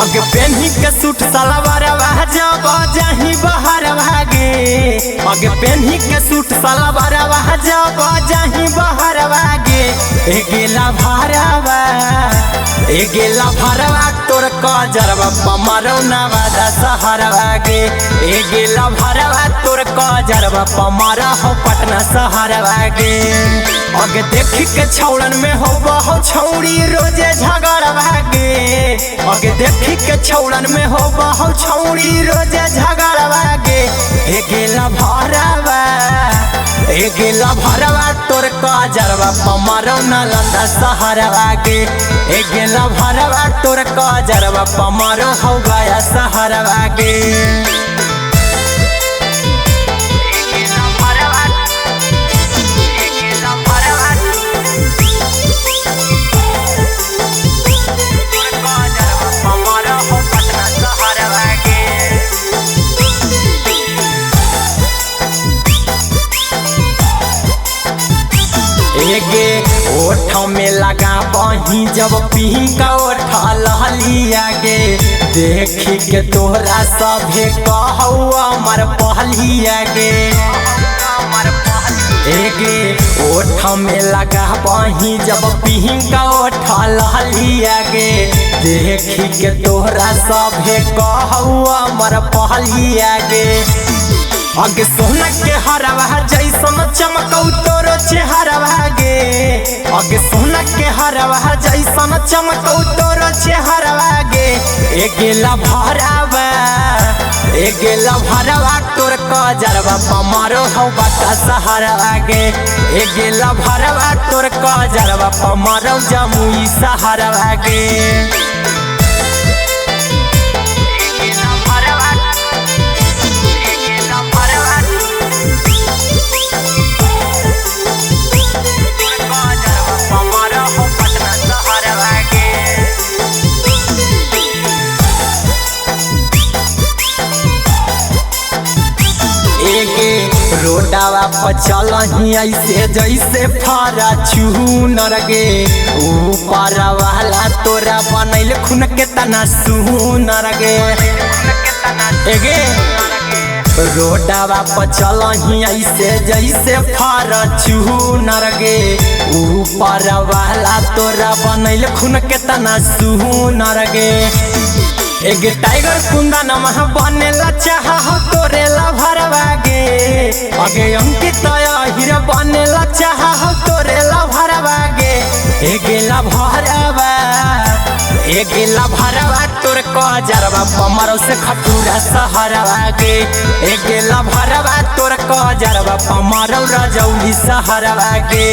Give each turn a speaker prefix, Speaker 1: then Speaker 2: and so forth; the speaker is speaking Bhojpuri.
Speaker 1: अगे पेन्ही के सूट सलवारवा जब जाही बहर भागे अगे पेन्ही के सूट सलवारवा जब जाही बहर भागे ए गेला भरवा तोर कजरवा पमरौ नवादा शहर भागे ए गेला भरवा तोर कजरवा पमरा हो पटना शहर भागे अगे देखी के छौड़न में हो बहु छौड़ी रोजे झगड़ भागे अगे देखी के छौड़न में हो बहु छौड़ी रोजे झगड़ भागे ए गेला भरवा तोर कजरवा पमरौ नालंदा शहर भागे ए गेला भरवा तोर कजरवा पमरौ हो गया शहर भागे एगे ओठ में लगा बही जब पिंका ओठ लहलिया गे देखी के तोहरा सभे कहू अमर पहलिया गे एगे ओठ में लगा बही जब पिंका ओठ लहलिया गे देखी के तोहरा सभे कहू अमर पहलिया गे अगे सोना के हरवा जैसन चमकौ तोरो चेहरवा गे अगे सोना के हरवा जैसन चमकौ तोरो चेहरवा गे ए गेला भरवा तोर कजरवा पमरो हो बता शहरवा गे ए गेला भरवा तोर कजरवा पमरो जमुई शहरवा गे रोडावा पर चलही ऐसे जैसे फॉर्च्यूनर गे ऊपर वाला तोरा बनैल खून के तना सुनर गे एगे रोडावा पर चलही ऐसे जैसे फॉर्च्यूनर गे ऊपर वाला तोरा बनैल खून के तना सुनर गे एगे टाइगर कुंदा नमः बनेला चाह तोरेला भरवा गे अगे अंकित हीरा बनेला चाह तोरेला भरवा गे ए गेला भरवा तोर कजरवा पमरो से खटूरा शहरवा गे ए गेला भरवा तोर कजरवा पमरो रजौली शहरवा गे।